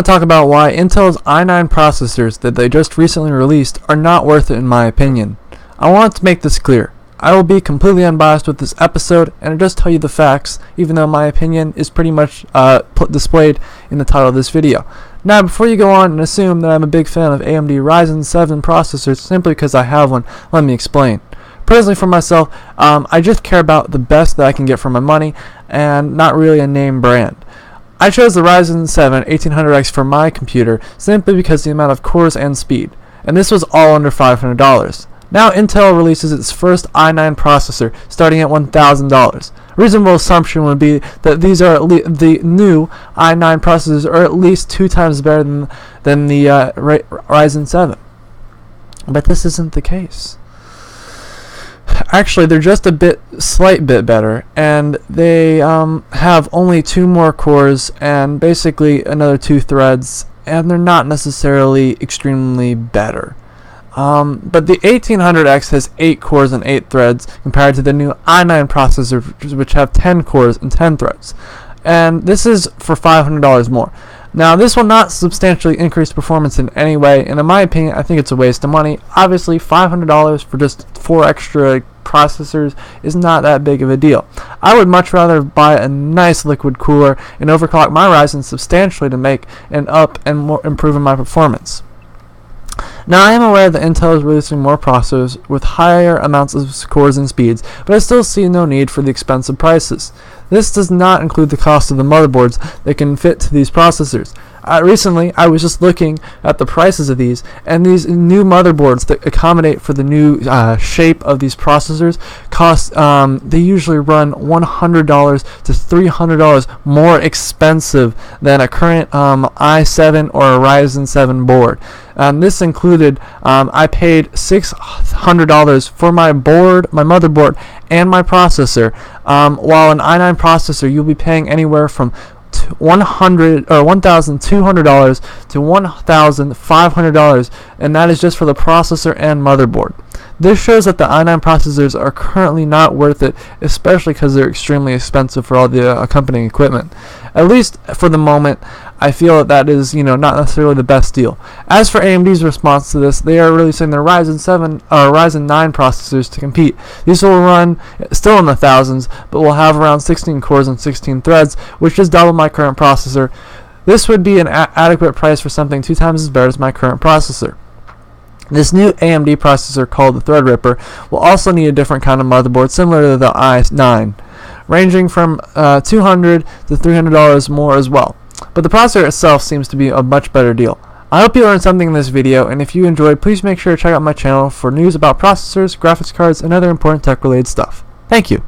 want to talk about why Intel's i9 processors that they just recently released are not worth it in my opinion. I want to make this clear. I will be completely unbiased with this episode and just tell you the facts, even though my opinion is pretty much displayed in the title of this video. Now, before you go on and assume that I'm a big fan of AMD Ryzen 7 processors simply because I have one, let me explain. Personally, for myself, I just care about the best that I can get for my money and not really a name brand. I chose the Ryzen 7 1800X for my computer simply because of the amount of cores and speed, and this was all under $500. Now Intel releases its first i9 processor starting at $1,000. A reasonable assumption would be that these are the new i9 processors are at least 2 times better than the Ryzen 7. But this isn't the case. Actually, they're just a slight bit better, and they have only 2 more cores and basically another 2 threads, and they're not necessarily extremely better. But the 1800X has 8 cores and 8 threads compared to the new i9 processors, which have 10 cores and 10 threads. And this is for $500 more. Now, this will not substantially increase performance in any way, and in my opinion, I think it's a waste of money. Obviously, $500 for just 4 extra processors is not that big of a deal. I would much rather buy a nice liquid cooler and overclock my Ryzen substantially to make an up and improve my performance. Now, I am aware that Intel is releasing more processors with higher amounts of cores and speeds, but I still see no need for the expensive prices. This does not include the cost of the motherboards that can fit to these processors. Recently, I was just looking at the prices of these, and these new motherboards that accommodate for the new shape of these processors cost, they usually run $100 to $300 more expensive than a current i7 or a Ryzen 7 board. This included, I paid $600 for my board, my motherboard, and my processor, while an i9 processor you'll be paying anywhere from $1,200 to $1,500, and that is just for the processor and motherboard. This shows that the i9 processors are currently not worth it, especially because they're extremely expensive for all the accompanying equipment. At least for the moment, I feel that is, not necessarily the best deal. As for AMD's response to this, they are releasing their Ryzen 9 processors to compete. These will run still in the thousands, but will have around 16 cores and 16 threads, which is double my current processor. This would be an adequate price for something 2 times as better as my current processor. This new AMD processor called the threadripper will also need a different kind of motherboard similar to the i9, ranging from $200 to $300 more as well. But the processor itself seems to be a much better deal. I hope you learned something in this video, and if you enjoyed, please make sure to check out my channel for news about processors, graphics cards, and other important tech-related stuff. Thank you.